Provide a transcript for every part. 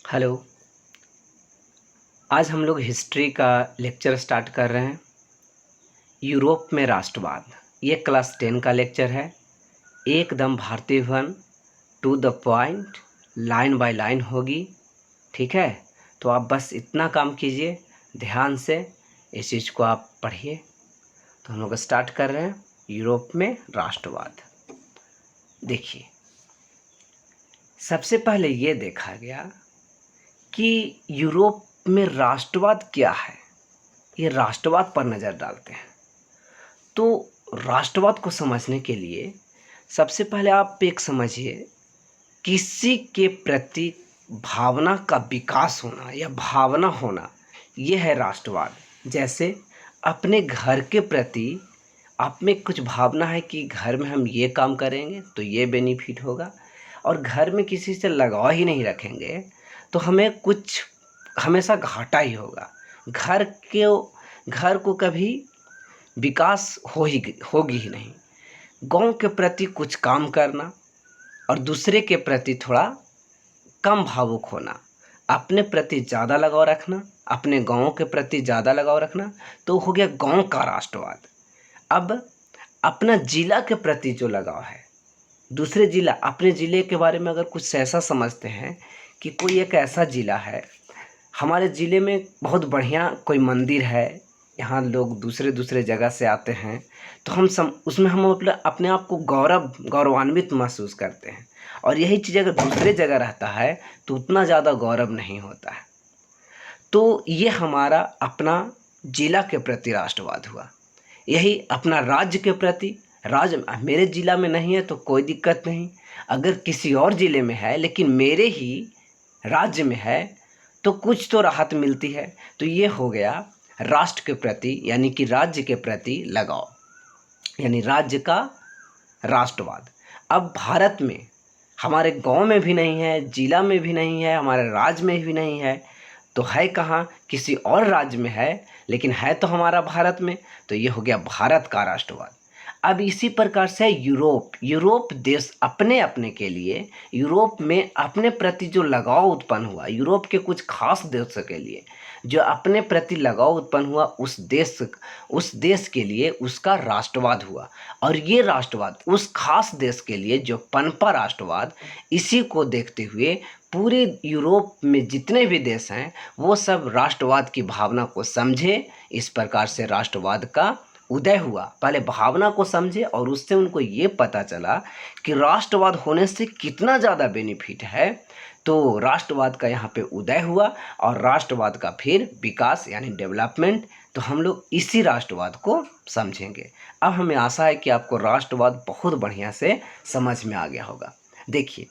Hello. आज हम लोग हिस्ट्री का लेक्चर स्टार्ट कर रहे हैं। यूरोप में राष्ट्रवाद, ये क्लास 10 का लेक्चर है। एकदम भारतीय one, to the point, line by line होगी। ठीक है, तो आप बस इतना काम कीजिए, ध्यान से इस चीज़ को आप पढ़िए। तो हम लोग स्टार्ट कर रहे हैं यूरोप में राष्ट्रवाद। देखिए, सबसे पहले ये देखा गया कि यूरोप में राष्ट्रवाद क्या है। ये राष्ट्रवाद पर नज़र डालते हैं। तो राष्ट्रवाद को समझने के लिए सबसे पहले आप एक समझिए, किसी के प्रति भावना का विकास होना या भावना होना, ये है राष्ट्रवाद। जैसे अपने घर के प्रति आप में कुछ भावना है कि घर में हम ये काम करेंगे तो ये बेनिफिट होगा, और घर में किसी से लगाव ही नहीं रखेंगे तो हमें कुछ हमेशा घाटा ही होगा। घर को कभी विकास होगी ही नहीं। गांव के प्रति कुछ काम करना और दूसरे के प्रति थोड़ा कम भावुक होना, अपने प्रति ज़्यादा लगाव रखना, अपने गांव के प्रति ज़्यादा लगाव रखना, तो हो गया गांव का राष्ट्रवाद। अब अपना जिला के प्रति जो लगाव है, दूसरे जिला, अपने ज़िले के बारे में अगर कुछ ऐसा समझते हैं कि कोई एक ऐसा ज़िला है, हमारे ज़िले में बहुत बढ़िया कोई मंदिर है, यहाँ लोग दूसरे दूसरे जगह से आते हैं, तो उसमें हम अपने आप को गौरवान्वित महसूस करते हैं। और यही चीज़ अगर दूसरे जगह रहता है तो उतना ज़्यादा गौरव नहीं होता है। तो ये हमारा अपना जिला के प्रति राष्ट्रवाद हुआ। यही अपना राज्य के प्रति, राज्य मेरे ज़िला में नहीं है तो कोई दिक्कत नहीं, अगर किसी और ज़िले में है लेकिन मेरे ही राज्य में है तो कुछ तो राहत मिलती है। तो ये हो गया राष्ट्र के प्रति यानी कि राज्य के प्रति लगाव, यानी राज्य का राष्ट्रवाद। अब भारत में हमारे गांव में भी नहीं है, जिला में भी नहीं है, हमारे राज्य में भी नहीं है, तो है कहाँ? किसी और राज्य में है, लेकिन है तो हमारा भारत में। तो ये हो गया भारत का राष्ट्रवाद। अब इसी प्रकार से यूरोप देश अपने अपने के लिए, यूरोप में अपने प्रति जो लगाव उत्पन्न हुआ, यूरोप के कुछ खास देशों के लिए जो अपने प्रति लगाव उत्पन्न हुआ, उस देश के लिए उसका राष्ट्रवाद हुआ। और ये राष्ट्रवाद उस खास देश के लिए जो पनपा राष्ट्रवाद, इसी को देखते हुए पूरे यूरोप में जितने भी देश हैं वो सब राष्ट्रवाद की भावना को समझे। इस प्रकार से राष्ट्रवाद का उदय हुआ। पहले भावना को समझे और उससे उनको ये पता चला कि राष्ट्रवाद होने से कितना ज़्यादा बेनिफिट है। तो राष्ट्रवाद का यहाँ पे उदय हुआ और राष्ट्रवाद का फिर विकास यानी डेवलपमेंट। तो हम लोग इसी राष्ट्रवाद को समझेंगे। अब हमें आशा है कि आपको राष्ट्रवाद बहुत बढ़िया से समझ में आ गया होगा। देखिए,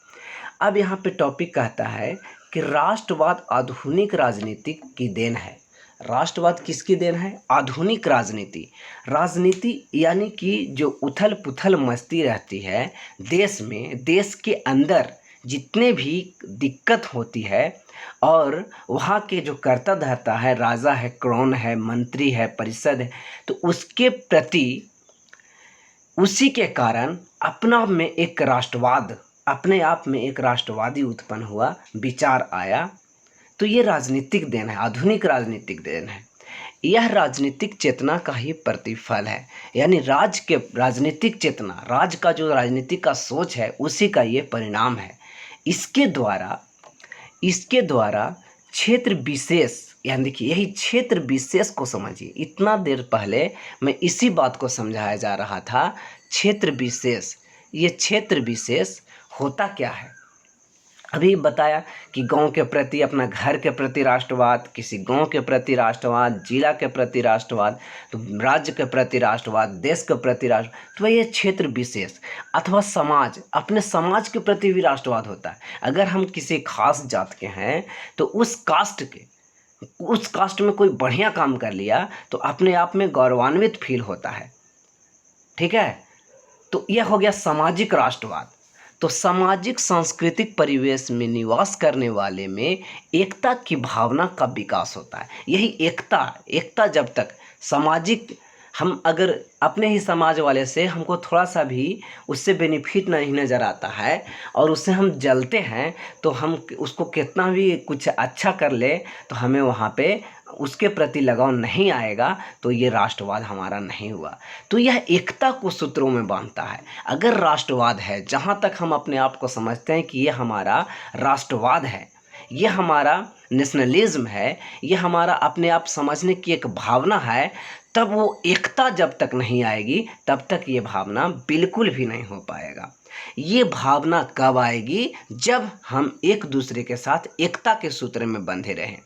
अब यहाँ पे टॉपिक कहता है कि राष्ट्रवाद आधुनिक राजनीति की देन है। राष्ट्रवाद किसकी देन है? आधुनिक राजनीति यानी कि जो उथल पुथल मचती रहती है देश में, देश के अंदर जितने भी दिक्कत होती है और वहाँ के जो कर्ता धर्ता है, राजा है, क्राउन है, मंत्री है, परिषद है, तो उसके प्रति, उसी के कारण अपने आप में एक राष्ट्रवादी उत्पन्न हुआ, विचार आया। तो ये राजनीतिक देन है, आधुनिक राजनीतिक देन है। यह राजनीतिक चेतना का ही प्रतिफल है, यानी राजनीतिक चेतना, राज्य का जो राजनीतिक का सोच है उसी का ये परिणाम है। इसके द्वारा क्षेत्र विशेष, यानी देखिए यही क्षेत्र विशेष को समझिए। इतना देर पहले मैं इसी बात को समझाया जा रहा था, क्षेत्र विशेष। ये क्षेत्र विशेष होता क्या है? अभी बताया कि गांव के प्रति, अपना घर के प्रति राष्ट्रवाद, किसी गांव के प्रति राष्ट्रवाद, जिला के प्रति राष्ट्रवाद, तो राज्य के प्रति राष्ट्रवाद, देश के प्रति राष्ट्र, तो ये क्षेत्र विशेष अथवा समाज, अपने समाज के प्रति भी राष्ट्रवाद होता है। अगर हम किसी खास जात के हैं तो उस कास्ट में कोई बढ़िया काम कर लिया तो अपने आप में गौरवान्वित फील होता है। ठीक है, तो यह हो गया सामाजिक राष्ट्रवाद। तो सामाजिक सांस्कृतिक परिवेश में निवास करने वाले में एकता की भावना का विकास होता है। यही एकता जब तक सामाजिक, हम अगर अपने ही समाज वाले से हमको थोड़ा सा भी उससे बेनिफिट नहीं नज़र आता है और उससे हम जलते हैं, तो हम उसको कितना भी कुछ अच्छा कर ले तो हमें वहाँ पे उसके प्रति लगाव नहीं आएगा, तो ये राष्ट्रवाद हमारा नहीं हुआ। तो यह एकता को सूत्रों में बांधता है। अगर राष्ट्रवाद है, जहाँ तक हम अपने आप को समझते हैं कि ये हमारा राष्ट्रवाद है, ये हमारा नेशनलिज्म है, ये हमारा अपने आप समझने की एक भावना है, तब वो एकता जब तक नहीं आएगी तब तक ये भावना बिल्कुल भी नहीं हो पाएगा। ये भावना कब आएगी? जब हम एक दूसरे के साथ एकता के सूत्र में बंधे रहें।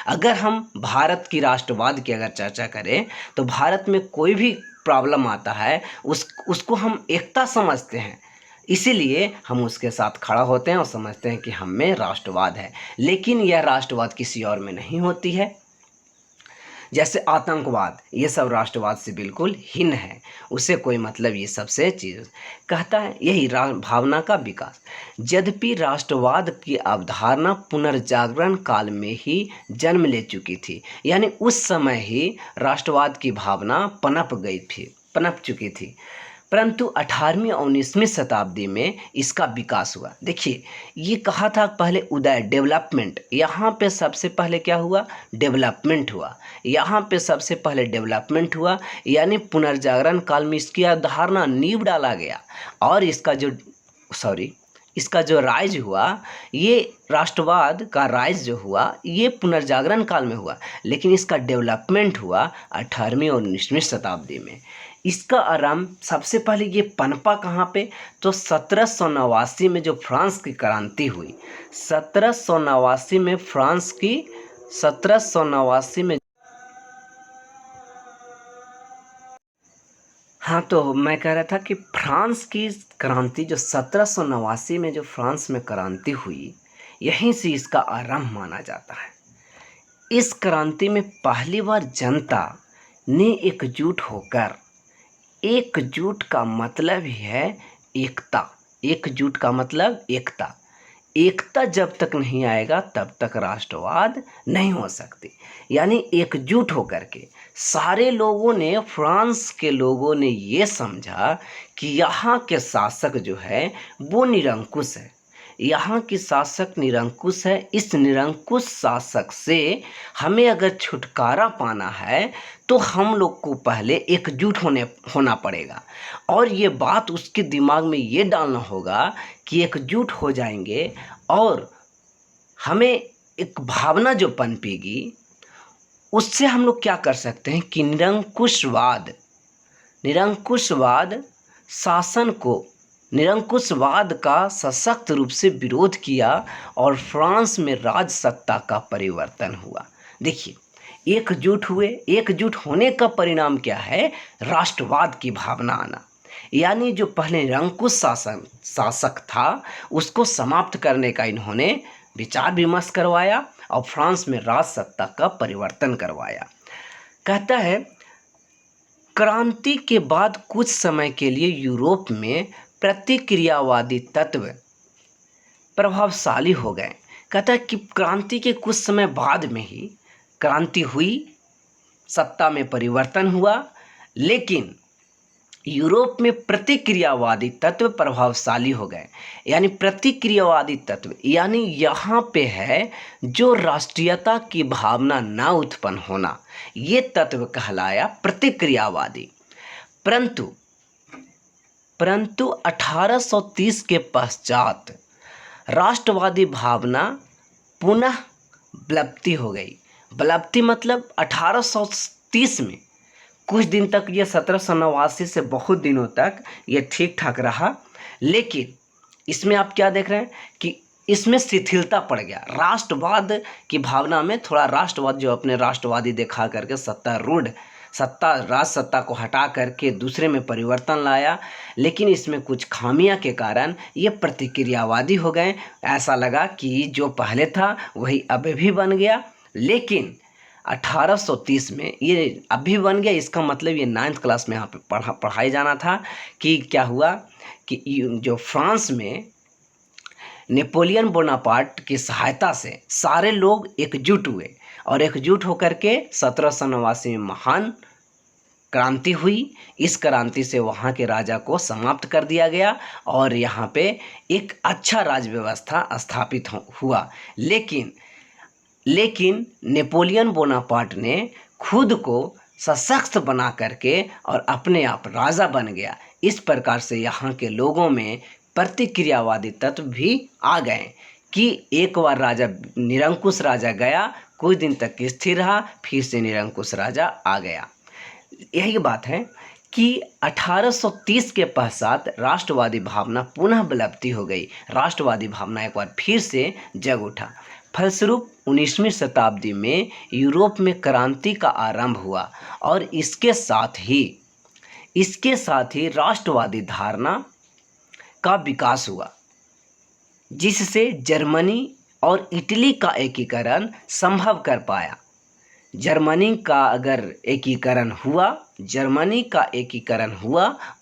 अगर हम भारत की राष्ट्रवाद की अगर चर्चा करें, तो भारत में कोई भी प्रॉब्लम आता है उसको हम एकता समझते हैं, इसीलिए हम उसके साथ खड़ा होते हैं और समझते हैं कि हम में राष्ट्रवाद है। लेकिन यह राष्ट्रवाद किसी और में नहीं होती है। जैसे आतंकवाद, ये सब राष्ट्रवाद से बिल्कुल भिन्न है, उसे कोई मतलब ये सबसे चीज़ कहता है। यही भावना का विकास। यद्यपि राष्ट्रवाद की अवधारणा पुनर्जागरण काल में ही जन्म ले चुकी थी, यानी उस समय ही राष्ट्रवाद की भावना पनप चुकी थी, परंतु 18वीं और 19वीं शताब्दी में इसका विकास हुआ। देखिए, ये कहा था पहले उदय, डेवलपमेंट, यहाँ पे सबसे पहले क्या हुआ? डेवलपमेंट हुआ। यहाँ पे सबसे पहले डेवलपमेंट हुआ, यानी पुनर्जागरण काल में इसकी अवधारणा नींव डाला गया और इसका जो राइज हुआ, ये राष्ट्रवाद का राइज जो हुआ, ये पुनर्जागरण काल में हुआ, लेकिन इसका डेवलपमेंट हुआ 18वीं और 19वीं शताब्दी में। इसका आरंभ सबसे पहले ये पनपा कहाँ पे? तो 1789 में जो फ्रांस की क्रांति हुई, 1789 में फ्रांस की 1789 में, हाँ, तो मैं कह रहा था कि फ्रांस की क्रांति जो 1789 में जो फ्रांस में क्रांति हुई, यहीं से इसका आरंभ माना जाता है। इस क्रांति में पहली बार जनता ने एकजुट होकर, एकजुट का मतलब ही है एकता, एकजुट का मतलब एकता, एकता जब तक नहीं आएगा तब तक राष्ट्रवाद नहीं हो सकती। यानी एकजुट होकर के सारे लोगों ने, फ्रांस के लोगों ने ये समझा कि यहाँ के शासक जो है वो निरंकुश है, यहाँ की शासक निरंकुश है। इस निरंकुश शासक से हमें अगर छुटकारा पाना है तो हम लोग को पहले एकजुट होना पड़ेगा, और ये बात उसके दिमाग में ये डालना होगा कि एकजुट हो जाएंगे और हमें एक भावना जो पनपेगी, उससे हम लोग क्या कर सकते हैं कि निरंकुशवाद शासन को, निरंकुशवाद का सशक्त रूप से विरोध किया और फ्रांस में राज सत्ता का परिवर्तन हुआ। देखिए, एकजुट हुए, एकजुट होने का परिणाम क्या है? राष्ट्रवाद की भावना आना। यानी जो पहले निरंकुश शासक था उसको समाप्त करने का इन्होंने विचार विमर्श करवाया और फ्रांस में राज सत्ता का परिवर्तन करवाया। कहता है, क्रांति के बाद कुछ समय के लिए यूरोप में प्रतिक्रियावादी तत्व प्रभावशाली हो गए। कहता है कि क्रांति के कुछ समय बाद में ही क्रांति हुई, सत्ता में परिवर्तन हुआ, लेकिन यूरोप में प्रतिक्रियावादी तत्व प्रभावशाली हो गए। यानी प्रतिक्रियावादी तत्व, यानी यहाँ पे है जो राष्ट्रीयता की भावना ना उत्पन्न होना, ये तत्व कहलाया प्रतिक्रियावादी। परंतु 1830 के पश्चात राष्ट्रवादी भावना पुनः बलवती हो गई। बलवती मतलब 1830 में कुछ दिन तक, ये 1789 से बहुत दिनों तक ये ठीक ठाक रहा, लेकिन इसमें आप क्या देख रहे हैं कि इसमें शिथिलता पड़ गया। राष्ट्रवाद की भावना में थोड़ा, राष्ट्रवाद जो अपने राष्ट्रवादी दिखा करके राज सत्ता को हटा करके दूसरे में परिवर्तन लाया, लेकिन इसमें कुछ खामियां के कारण ये प्रतिक्रियावादी हो गए। ऐसा लगा कि जो पहले था वही अब भी बन गया, लेकिन 1830 में ये अभी बन गया। इसका मतलब ये 9th क्लास में यहाँ पे पढ़ाई जाना था कि क्या हुआ कि जो फ्रांस में नेपोलियन बोनापार्ट की सहायता से सारे लोग एकजुट हुए और एकजुट होकर के 1789 में महान क्रांति हुई। इस क्रांति से वहाँ के राजा को समाप्त कर दिया गया और यहाँ पे एक अच्छा राज व्यवस्था स्थापित हुआ। लेकिन लेकिन नेपोलियन बोनापार्ट ने खुद को सशक्त बना करके और अपने आप राजा बन गया। इस प्रकार से यहाँ के लोगों में प्रतिक्रियावादी तत्व भी आ गए कि एक बार राजा निरंकुश राजा गया, कुछ दिन तक स्थिर रहा, फिर से निरंकुश राजा आ गया। यही बात है कि 1830 के पश्चात राष्ट्रवादी भावना पुनः बलवती हो गई। राष्ट्रवादी भावना एक बार फिर से जग उठा। फलस्वरूप 19वीं शताब्दी में यूरोप में क्रांति का आरंभ हुआ और इसके साथ ही राष्ट्रवादी धारणा का विकास हुआ, जिससे जर्मनी और इटली का एकीकरण संभव कर पाया। जर्मनी का एकीकरण हुआ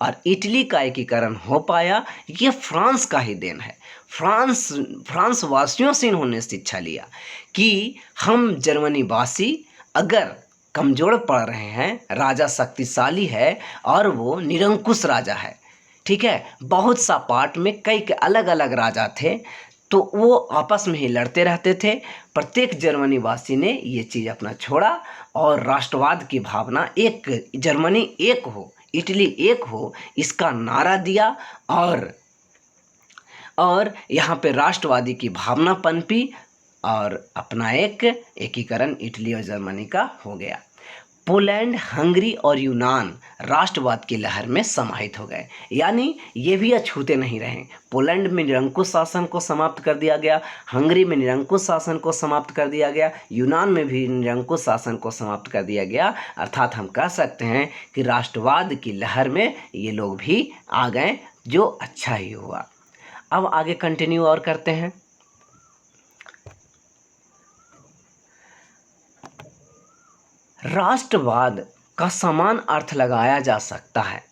और इटली का एकीकरण हो पाया, ये फ्रांस का ही देन है। फ्रांस वासियों से इन्होंने शिक्षा लिया कि हम जर्मनी वासी अगर कमज़ोर पड़ रहे हैं, राजा शक्तिशाली है और वो निरंकुश राजा है, ठीक है, बहुत सा पार्ट में कई अलग अलग राजा थे, तो वो आपस में ही लड़ते रहते थे। प्रत्येक जर्मनी वासी ने ये चीज़ अपना छोड़ा और राष्ट्रवाद की भावना, एक जर्मनी एक हो, इटली एक हो, इसका नारा दिया और यहाँ पे राष्ट्रवादी की भावना पनपी और अपना एक एकीकरण इटली और जर्मनी का हो गया। पोलैंड, हंगरी और यूनान राष्ट्रवाद की लहर में समाहित हो गए, यानी ये भी अछूते नहीं रहे। पोलैंड में निरंकुश शासन को समाप्त कर दिया गया, हंगरी में निरंकुश शासन को समाप्त कर दिया गया, यूनान में भी निरंकुश शासन को समाप्त कर दिया गया। अर्थात हम कह सकते हैं कि राष्ट्रवाद की लहर में ये लोग भी आ गए, जो अच्छा ही हुआ। अब आगे कंटिन्यू और करते हैं। राष्ट्रवाद का समान अर्थ लगाया जा सकता है।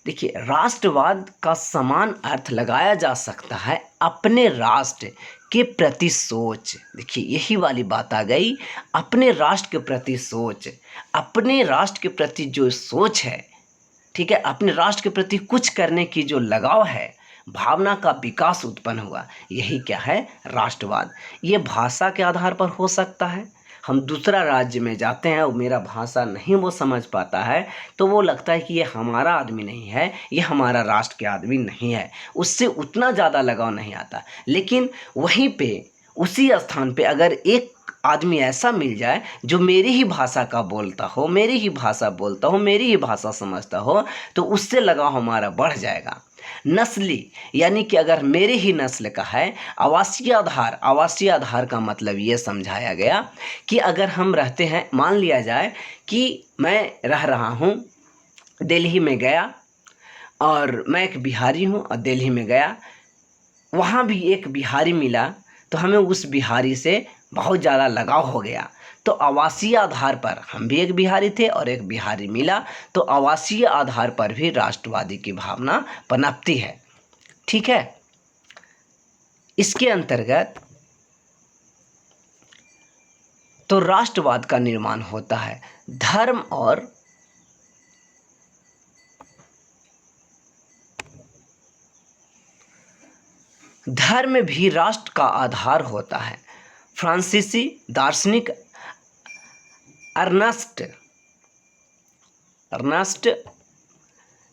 देखिए, राष्ट्रवाद का समान अर्थ लगाया जा सकता है अपने राष्ट्र के प्रति सोच। देखिए, यही वाली बात आ गई, अपने राष्ट्र के प्रति सोच, अपने राष्ट्र के प्रति जो सोच है, ठीक है, अपने राष्ट्र के प्रति कुछ करने की जो लगाव है, भावना का विकास उत्पन्न हुआ, यही क्या है, राष्ट्रवाद। ये भाषा के आधार पर हो सकता है। हम दूसरा राज्य में जाते हैं और मेरा भाषा नहीं वो समझ पाता है, तो वो लगता है कि ये हमारा आदमी नहीं है, ये हमारा राष्ट्र के आदमी नहीं है, उससे उतना ज़्यादा लगाव नहीं आता। लेकिन वहीं पे उसी स्थान पे अगर एक आदमी ऐसा मिल जाए जो मेरी ही भाषा का बोलता हो, मेरी ही भाषा समझता हो, तो उससे लगाव हमारा बढ़ जाएगा। नस्ली, यानी कि अगर मेरे ही नस्ल का है। आवासीय आधार का मतलब ये समझाया गया कि अगर हम रहते हैं, मान लिया जाए कि मैं रह रहा हूँ दिल्ली में, गया और मैं एक बिहारी हूँ और दिल्ली में गया, वहाँ भी एक बिहारी मिला, तो हमें उस बिहारी से बहुत ज़्यादा लगाव हो गया। तो आवासीय आधार पर हम भी एक बिहारी थे और एक बिहारी मिला, तो आवासीय आधार पर भी राष्ट्रवादी की भावना पनपती है, ठीक है। इसके अंतर्गत तो राष्ट्रवाद का निर्माण होता है। धर्म भी राष्ट्र का आधार होता है। फ्रांसीसी दार्शनिक अर्नस्ट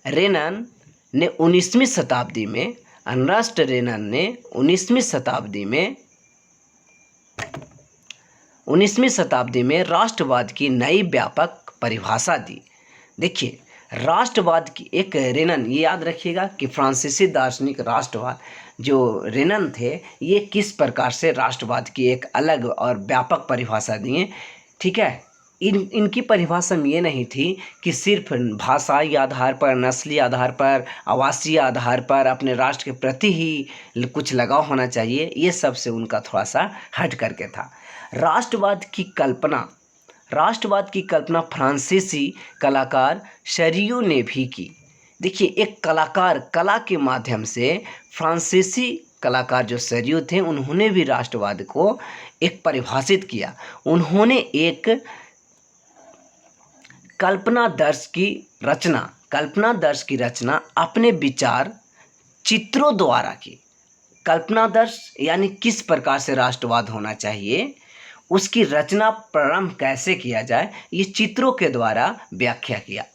रेनन ने 19वीं शताब्दी में राष्ट्रवाद की नई व्यापक परिभाषा दी। देखिए, राष्ट्रवाद की एक रेनन, ये याद रखिएगा कि फ्रांसीसी दार्शनिक राष्ट्रवाद जो रेनन थे, ये किस प्रकार से राष्ट्रवाद की एक अलग और व्यापक परिभाषा दिए, ठीक है। इनकी परिभाषा में ये नहीं थी कि सिर्फ भाषाई आधार पर, नस्ली आधार पर, आवासीय आधार पर अपने राष्ट्र के प्रति ही कुछ लगाव होना चाहिए, ये सब से उनका थोड़ा सा हट करके था। राष्ट्रवाद की कल्पना फ्रांसीसी कलाकार शरियू ने भी की। देखिए, एक कलाकार, कला के माध्यम से फ्रांसीसी कलाकार जो शरियू थे, उन्होंने भी राष्ट्रवाद को एक परिभाषित किया। उन्होंने एक कल्पनादर्श की रचना अपने विचार चित्रों द्वारा की। कल्पनादर्श यानी किस प्रकार से राष्ट्रवाद होना चाहिए, उसकी रचना प्रारंभ कैसे किया जाए, ये चित्रों के द्वारा व्याख्या किया।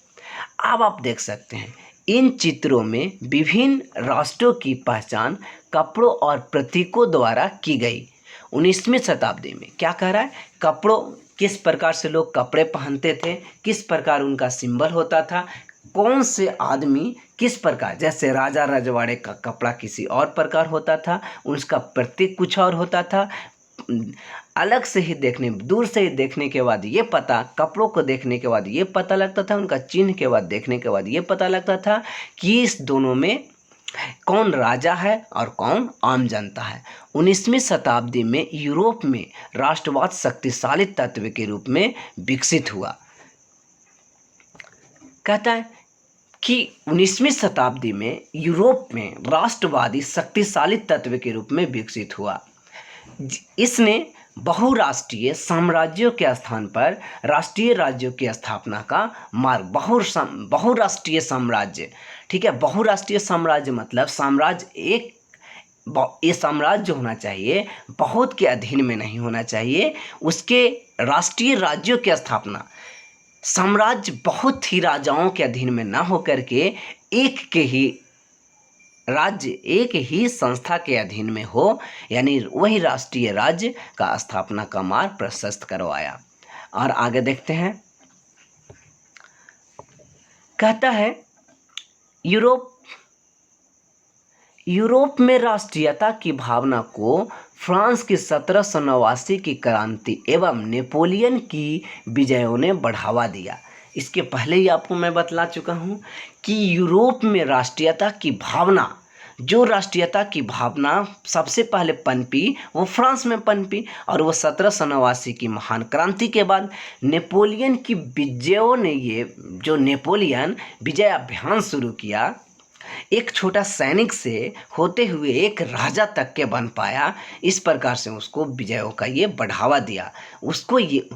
अब आप देख सकते हैं इन चित्रों में विभिन्न राष्ट्रों की पहचान कपड़ों और प्रतीकों द्वारा की गई। 19वीं शताब्दी में क्या कह रहा है, कपड़ों, किस प्रकार से लोग कपड़े पहनते थे, किस प्रकार उनका सिंबल होता था, कौन से आदमी किस प्रकार, जैसे राजा रजवाड़े का कपड़ा किसी और प्रकार होता था, उसका प्रतीक कुछ और होता था। अलग से ही देखने, दूर से ही देखने के बाद ये पता, कपड़ों को देखने के बाद ये पता लगता था, उनका चिन्ह के बाद देखने के बाद ये पता लगता था कि इस दोनों में कौन राजा है और कौन आम जनता है। 19वीं शताब्दी में यूरोप में राष्ट्रवाद शक्तिशाली तत्व के रूप में विकसित हुआ। कहता है कि 19वीं शताब्दी में यूरोप में राष्ट्रवादी शक्तिशाली तत्व के रूप में विकसित हुआ। इसने बहुराष्ट्रीय साम्राज्यों के स्थान पर राष्ट्रीय राज्यों की स्थापना का मार्ग, बहुराष्ट्रीय साम्राज्य, ठीक है, बहुराष्ट्रीय साम्राज्य मतलब साम्राज्य एक, ये साम्राज्य होना चाहिए बहुत के अधीन में नहीं होना चाहिए, उसके राष्ट्रीय राज्यों की स्थापना, साम्राज्य बहुत ही राजाओं के अधीन में ना होकर के एक के ही राज्य, एक ही संस्था के अधीन में हो, यानी वही राष्ट्रीय राज्य का स्थापना का मार्ग प्रशस्त करवाया। और आगे देखते हैं, कहता है यूरोप में राष्ट्रीयता की भावना को फ्रांस की 1789 की क्रांति एवं नेपोलियन की विजयों ने बढ़ावा दिया। इसके पहले ही आपको मैं बतला चुका हूँ कि यूरोप में राष्ट्रीयता की भावना, जो राष्ट्रीयता की भावना सबसे पहले पनपी वो फ्रांस में पनपी, और वो 1789 की महान क्रांति के बाद नेपोलियन की विजयों ने, ये जो नेपोलियन विजय अभियान शुरू किया, एक छोटा सैनिक से होते हुए एक राजा तक के बन पाया, इस प्रकार से उसको विजयों का ये बढ़ावा दिया। उसको ये,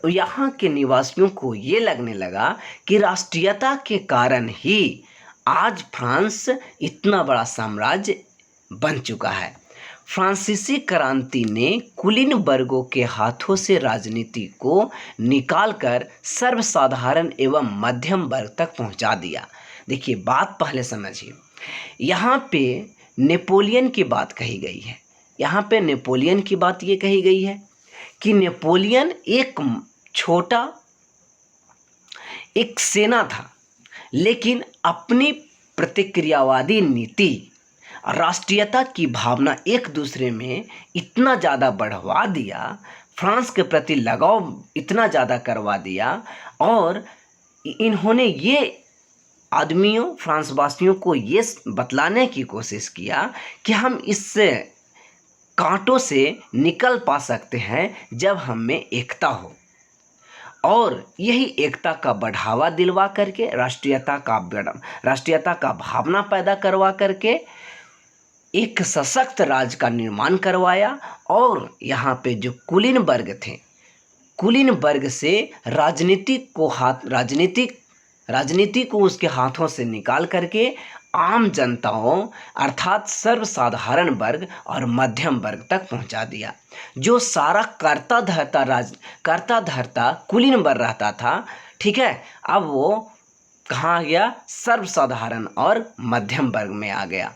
यहाँ के निवासियों को ये लगने लगा कि राष्ट्रीयता के कारण ही आज फ्रांस इतना बड़ा साम्राज्य बन चुका है। फ्रांसीसी क्रांति ने कुलीन वर्गों के हाथों से राजनीति को निकालकर सर्वसाधारण एवं मध्यम वर्ग तक पहुंचा दिया। देखिए बात पहले समझिए, यहाँ पे नेपोलियन की बात कही गई है, यहाँ पे नेपोलियन की बात ये कही गई है कि नेपोलियन एक छोटा एक सेना था, लेकिन अपनी प्रतिक्रियावादी नीति, राष्ट्रीयता की भावना एक दूसरे में इतना ज़्यादा बढ़वा दिया, फ्रांस के प्रति लगाव इतना ज़्यादा करवा दिया, और इन्होंने ये आदमियों, फ्रांसवासियों को ये बतलाने की कोशिश किया कि हम इससे कांटों से निकल पा सकते हैं जब हम में एकता हो, और यही एकता का बढ़ावा दिलवा करके राष्ट्रीयता का भावना पैदा करवा करके एक सशक्त राज्य का निर्माण करवाया। और यहाँ पे जो कुलीन वर्ग थे, कुलीन वर्ग से राजनीति को उसके हाथों से निकाल करके आम जनताओं अर्थात सर्वसाधारण वर्ग और मध्यम वर्ग तक पहुंचा दिया। जो सारा करता धरता कुलीन वर्ग रहता था, ठीक है, अब वो कहाँ गया, सर्वसाधारण और मध्यम वर्ग में आ गया।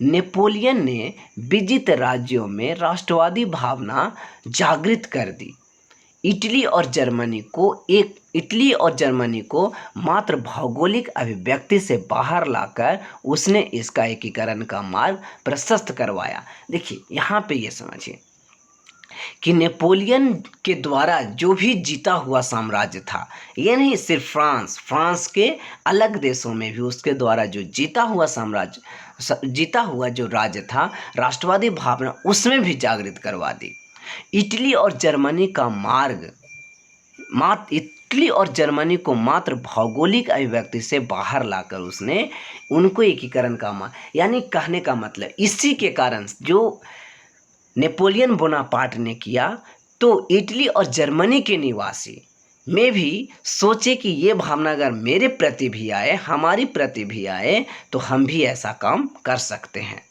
नेपोलियन ने विजित राज्यों में राष्ट्रवादी भावना जागृत कर दी। इटली और जर्मनी को मात्र भौगोलिक अभिव्यक्ति से बाहर लाकर उसने इसका एकीकरण का मार्ग प्रशस्त करवाया। देखिए यहाँ पे ये समझिए कि नेपोलियन के द्वारा जो भी जीता हुआ साम्राज्य था, ये नहीं सिर्फ फ्रांस के अलग देशों में भी उसके द्वारा जो जीता हुआ जो राज्य था, राष्ट्रवादी भावना उसमें भी जागृत करवा दी। इटली और जर्मनी को मात्र भौगोलिक अभिव्यक्ति से बाहर लाकर उसने उनको एकीकरण का मार्ग, यानी कहने का मतलब इसी के कारण जो नेपोलियन बोनापार्ट ने किया, तो इटली और जर्मनी के निवासी में भी सोचे कि ये भावना अगर मेरे प्रति भी आए, हमारी प्रति भी आए, तो हम भी ऐसा काम कर सकते हैं।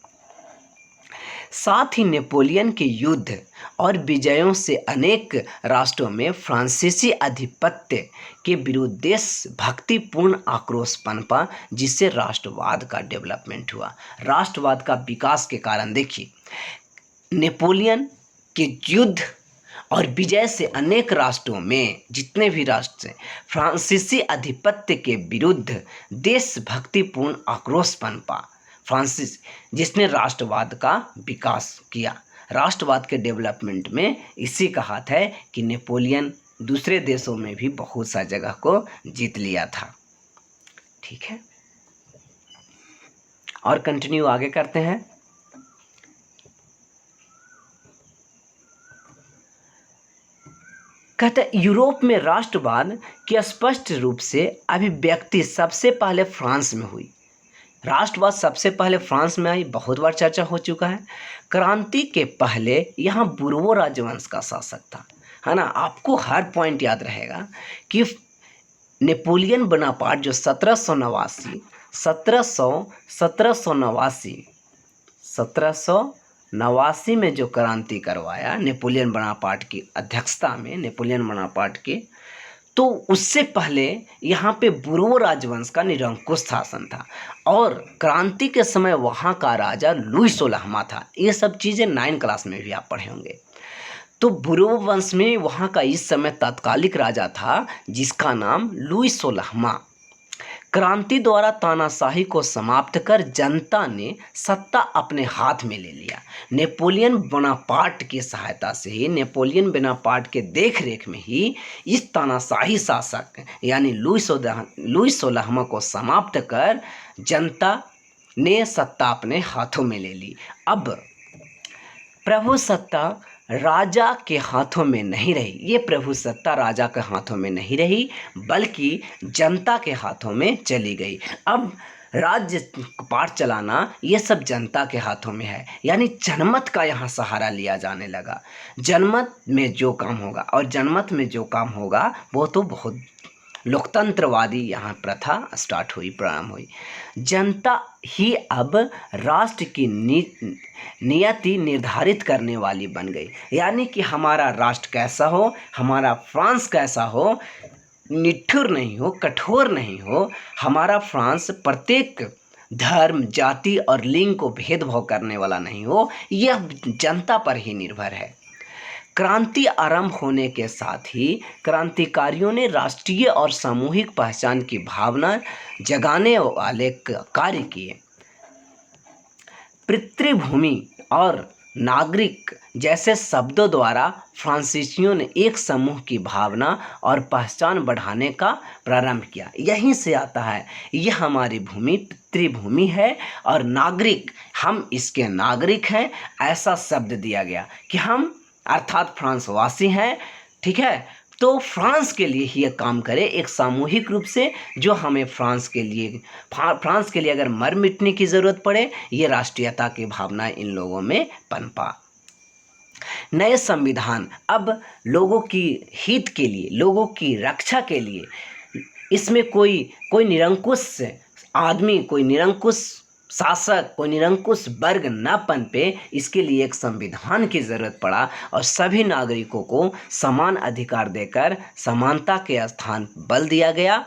साथ ही नेपोलियन के युद्ध और विजयों से अनेक राष्ट्रों में फ्रांसीसी आधिपत्य के विरुद्ध देशभक्तिपूर्ण आक्रोश पनपा, जिससे राष्ट्रवाद का डेवलपमेंट हुआ। राष्ट्रवाद का विकास के कारण देखिए, नेपोलियन के युद्ध और विजय से अनेक राष्ट्रों में, जितने भी राष्ट्र हैं, फ्रांसीसी आधिपत्य के विरुद्ध देशभक्तिपूर्ण आक्रोश पनपा। फ्रांसिस जिसने राष्ट्रवाद का विकास किया, राष्ट्रवाद के डेवलपमेंट में इसी का हाथ है कि नेपोलियन दूसरे देशों में भी बहुत सा जगह को जीत लिया था। ठीक है, और कंटिन्यू आगे करते हैं। कहते यूरोप में राष्ट्रवाद की स्पष्ट रूप से अभिव्यक्ति सबसे पहले फ्रांस में हुई। राष्ट्रवाद सबसे पहले फ्रांस में आई, बहुत बार चर्चा हो चुका है। क्रांति के पहले यहाँ बुर्बो राजवंश का शासक था, है ना। आपको हर पॉइंट याद रहेगा कि नेपोलियन बोनापार्ट जो 1789 में जो क्रांति करवाया नेपोलियन बोनापार्ट की अध्यक्षता में, नेपोलियन बोनापार्ट के, तो उससे पहले यहाँ पे बुर्बो राजवंश का निरंकुश शासन था और क्रांति के समय वहाँ का राजा लुई 16वां था। ये सब चीज़ें 9 क्लास में भी आप पढ़े होंगे। तो बुर्बो वंश में वहाँ का इस समय तात्कालिक राजा था जिसका नाम लुई 16वां। क्रांति द्वारा तानाशाही को समाप्त कर जनता ने सत्ता अपने हाथ में ले लिया। नेपोलियन बोनापार्ट की सहायता से ही, नेपोलियन बोनापार्ट के देखरेख में ही इस तानाशाही शासक यानी लुई 16वां को समाप्त कर जनता ने सत्ता अपने हाथों में ले ली। अब प्रभु सत्ता राजा के हाथों में नहीं रही, ये प्रभु सत्ता राजा के हाथों में नहीं रही बल्कि जनता के हाथों में चली गई। अब राज्य पाठ चलाना ये सब जनता के हाथों में है, यानी जनमत का यहाँ सहारा लिया जाने लगा। जनमत में जो काम होगा, और जनमत में जो काम होगा वो तो बहुत लोकतंत्रवादी यहाँ प्रथा स्टार्ट हुई, प्रारंभ हुई। जनता ही अब राष्ट्र की नियति निर्धारित करने वाली बन गई, यानी कि हमारा राष्ट्र कैसा हो, हमारा फ्रांस कैसा हो, निठुर नहीं हो, कठोर नहीं हो। हमारा फ्रांस प्रत्येक धर्म, जाति और लिंग को भेदभाव करने वाला नहीं हो, यह जनता पर ही निर्भर है। क्रांति आरंभ होने के साथ ही क्रांतिकारियों ने राष्ट्रीय और सामूहिक पहचान की भावना जगाने वाले कार्य किए। पितृभूमि और नागरिक जैसे शब्दों द्वारा फ्रांसीसियों ने एक समूह की भावना और पहचान बढ़ाने का प्रारंभ किया। यहीं से आता है, यह हमारी भूमि पितृभूमि है और नागरिक, हम इसके नागरिक हैं, ऐसा शब्द दिया गया कि हम अर्थात फ्रांसवासी हैं। ठीक है, तो फ्रांस के लिए ही ये काम करे एक सामूहिक रूप से, जो हमें फ्रांस के लिए अगर मर मिटने की ज़रूरत पड़े, ये राष्ट्रीयता की भावना इन लोगों में पनपा। नए संविधान अब लोगों की हित के लिए, लोगों की रक्षा के लिए, इसमें कोई निरंकुश आदमी, कोई निरंकुश शासक, कोई निरंकुश वर्ग न पनपे, इसके लिए एक संविधान की ज़रूरत पड़ा और सभी नागरिकों को समान अधिकार देकर समानता के स्थान बल दिया गया।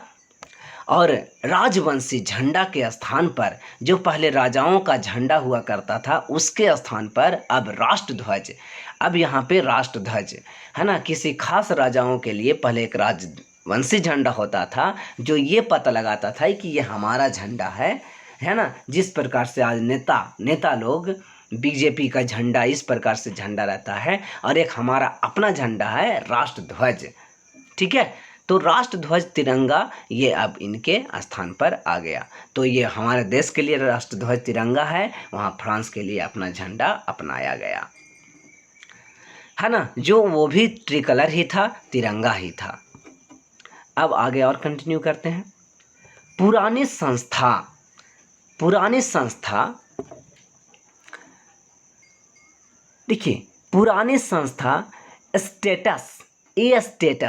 और राजवंशी झंडा के स्थान पर, जो पहले राजाओं का झंडा हुआ करता था, उसके स्थान पर अब राष्ट्रध्वज, अब यहाँ पे राष्ट्रध्वज है ना। किसी खास राजाओं के लिए पहले एक राजवंशी झंडा होता था जो ये पता लगाता था कि ये हमारा झंडा है ना। जिस प्रकार से आज नेता लोग बीजेपी का झंडा इस प्रकार से झंडा रहता है, और एक हमारा अपना झंडा है राष्ट्रध्वज। ठीक है, तो राष्ट्रध्वज तिरंगा ये अब इनके स्थान पर आ गया। तो ये हमारे देश के लिए राष्ट्रध्वज तिरंगा है, वहाँ फ्रांस के लिए अपना झंडा अपनाया गया, है ना। जो वो भी ट्रिकलर ही था, तिरंगा ही था। अब आगे और कंटिन्यू करते हैं। पुरानी संस्था देखिए, पुरानी संस्था स्टेटस स्टेट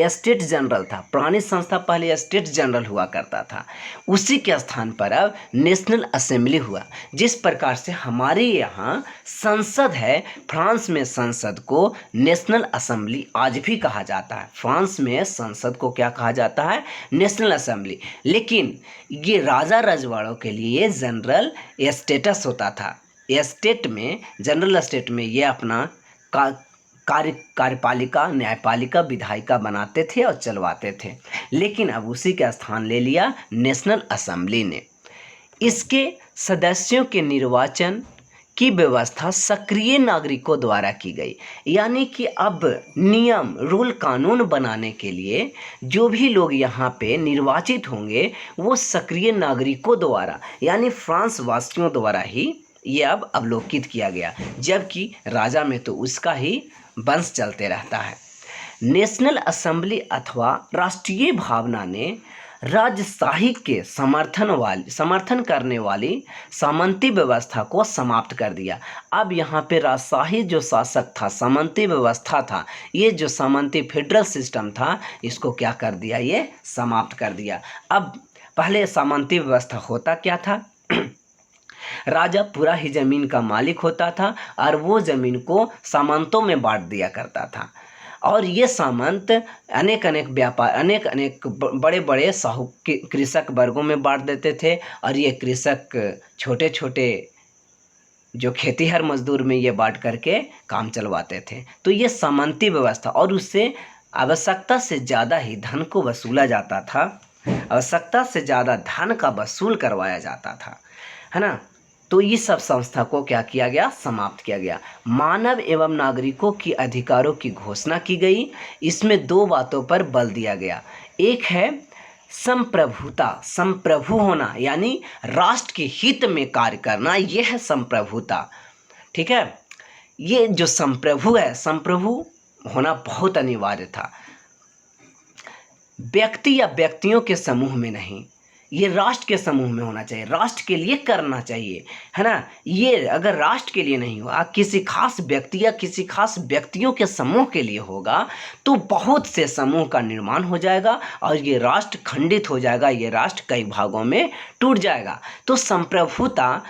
स्टेट जनरल था। पुरानी संस्था पहले स्टेट जनरल हुआ करता था, उसी के स्थान पर अब नेशनल असेंबली हुआ। जिस प्रकार से हमारे यहाँ संसद है, फ्रांस में संसद को नेशनल असेंबली आज भी कहा जाता है। फ्रांस में संसद को क्या कहा जाता है? National assembly. लेकिन ये राजा रजवाड़ों के लिए जनरल स्टेटस होता था। स्टेट में, जनरल स्टेट में ये अपना कार्यपालिका, न्यायपालिका, विधायिका बनाते थे और चलवाते थे। लेकिन अब उसी का स्थान ले लिया नेशनल असेंबली ने। इसके सदस्यों के निर्वाचन की व्यवस्था सक्रिय नागरिकों द्वारा की गई। यानी कि अब नियम, रूल, कानून बनाने के लिए जो भी लोग यहाँ पे निर्वाचित होंगे वो सक्रिय नागरिकों द्वारा, यानी फ्रांस वासियों द्वारा ही ये अब अवलोकित किया गया। जबकि राजा में तो उसका ही वंश चलते रहता है। नेशनल असेंबली अथवा राष्ट्रीय भावना ने राजशाही के समर्थन करने वाली सामंती व्यवस्था को समाप्त कर दिया। अब यहाँ पे राजशाही जो शासक था, सामंती व्यवस्था था, ये जो सामंती फेडरल सिस्टम था, इसको क्या कर दिया? ये समाप्त कर दिया। अब पहले सामंती व्यवस्था होता क्या था? राजा पूरा ही जमीन का मालिक होता था और वो जमीन को सामंतों में बांट दिया करता था। और ये सामंत अनेक अनेक व्यापार, अनेक अनेक बड़े बड़े कृषक वर्गों में बांट देते थे। और ये कृषक छोटे छोटे जो खेतीहर मजदूर में ये बांट करके काम चलवाते थे। तो ये सामंती व्यवस्था, और उससे आवश्यकता से ज़्यादा ही धन को वसूला जाता था, आवश्यकता से ज़्यादा धन का वसूल करवाया जाता था, है ना। तो ये सब संस्था को क्या किया गया? समाप्त किया गया। मानव एवं नागरिकों की अधिकारों की घोषणा की गई। इसमें दो बातों पर बल दिया गया। एक है संप्रभुता, संप्रभु होना, यानी राष्ट्र के हित में कार्य करना, यह है संप्रभुता। ठीक है, ये जो संप्रभु है, संप्रभु होना बहुत अनिवार्य था। व्यक्ति या व्यक्तियों के समूह में नहीं, ये राष्ट्र के समूह में होना चाहिए, राष्ट्र के लिए करना चाहिए, है ना। ये अगर राष्ट्र के लिए नहीं हुआ, किसी खास व्यक्ति या किसी खास व्यक्तियों के समूह के लिए होगा, तो बहुत से समूह का निर्माण हो जाएगा और ये राष्ट्र खंडित हो जाएगा, ये राष्ट्र कई भागों में टूट जाएगा। तो संप्रभुता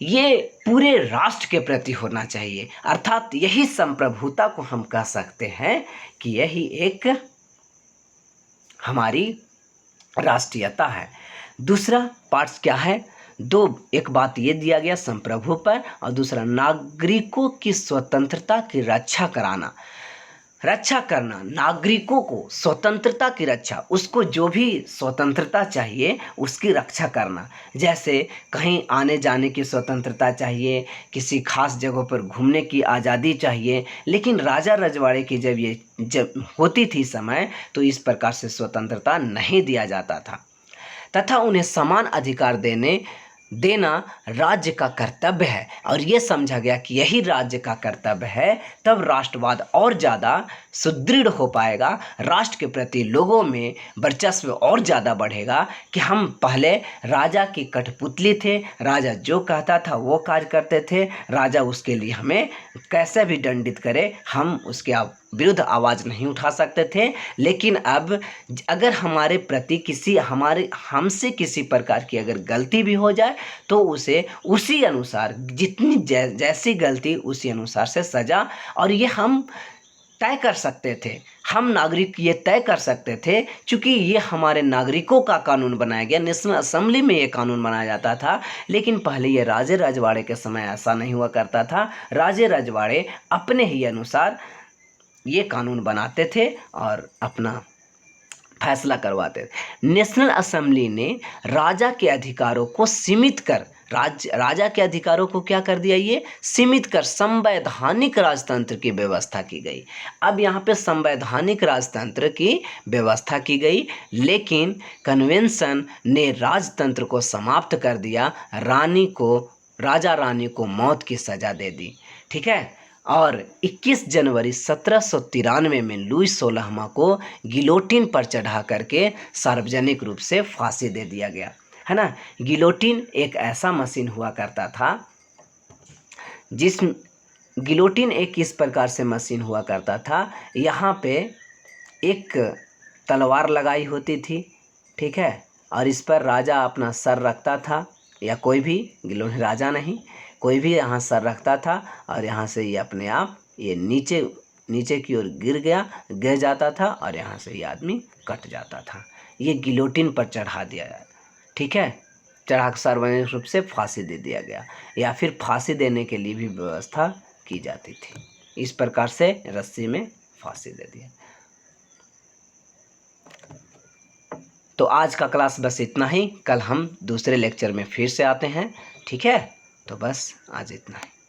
ये पूरे राष्ट्र के प्रति होना चाहिए, अर्थात यही संप्रभुता को हम कह सकते हैं कि यही एक हमारी राष्ट्रीयता है। दूसरा पार्ट क्या है? एक बात ये दिया गया संप्रभु पर, और दूसरा नागरिकों की स्वतंत्रता की रक्षा करना, नागरिकों को स्वतंत्रता की रक्षा, उसको जो भी स्वतंत्रता चाहिए उसकी रक्षा करना। जैसे कहीं आने जाने की स्वतंत्रता चाहिए, किसी खास जगहों पर घूमने की आज़ादी चाहिए। लेकिन राजा रजवाड़े की जब होती थी समय, तो इस प्रकार से स्वतंत्रता नहीं दिया जाता था, तथा उन्हें समान अधिकार देना राज्य का कर्तव्य है। और ये समझा गया कि यही राज्य का कर्तव्य है, तब राष्ट्रवाद और ज़्यादा सुदृढ़ हो पाएगा, राष्ट्र के प्रति लोगों में वर्चस्व और ज़्यादा बढ़ेगा कि हम पहले राजा की कठपुतली थे, राजा जो कहता था वो कार्य करते थे, राजा उसके लिए हमें कैसे भी दंडित करे हम उसके विरुद्ध आवाज़ नहीं उठा सकते थे। लेकिन अब अगर हमारे प्रति हमसे किसी प्रकार की अगर गलती भी हो जाए, तो उसे उसी अनुसार, जितनी जैसी गलती उसी अनुसार से सज़ा, और ये हम तय कर सकते थे, हम नागरिक ये तय कर सकते थे, क्योंकि ये हमारे नागरिकों का कानून बनाया गया। नेशनल असेंबली में ये कानून बनाया जाता था। लेकिन पहले ये राजे रजवाड़े के समय ऐसा नहीं हुआ करता था। राजे रजवाड़े अपने ही अनुसार ये कानून बनाते थे और अपना फैसला करवाते थे। नेशनल असेंबली ने राजा के अधिकारों को सीमित कर राजा के अधिकारों को क्या कर दिया? ये सीमित कर संवैधानिक राजतंत्र की व्यवस्था की गई। अब यहाँ पे संवैधानिक राजतंत्र की व्यवस्था की गई, लेकिन कन्वेंशन ने राजतंत्र को समाप्त कर दिया। राजा रानी को मौत की सज़ा दे दी। ठीक है, और 21 जनवरी 1793 में लुई 16वां को गिलोटिन पर चढ़ा करके सार्वजनिक रूप से फांसी दे दिया गया, है ना। गिलोटिन एक ऐसा मशीन हुआ करता था गिलोटिन एक इस प्रकार से मशीन हुआ करता था, यहाँ पे एक तलवार लगाई होती थी, ठीक है, और इस पर राजा अपना सर रखता था, या कोई भी, गिलोटिन राजा नहीं, कोई भी यहाँ सर रखता था, और यहाँ से ये अपने आप ये नीचे नीचे की ओर गिर जाता था, और यहाँ से ये आदमी कट जाता था। ये गिलोटिन पर चढ़ा दिया, ठीक है, चढ़ा सार्वजनिक रूप से फांसी दे दिया गया, या फिर फांसी देने के लिए भी व्यवस्था की जाती थी। इस प्रकार से रस्सी में फांसी दे दिया। तो आज का क्लास बस इतना ही, कल हम दूसरे लेक्चर में फिर से आते हैं, ठीक है। तो बस आज इतना ही।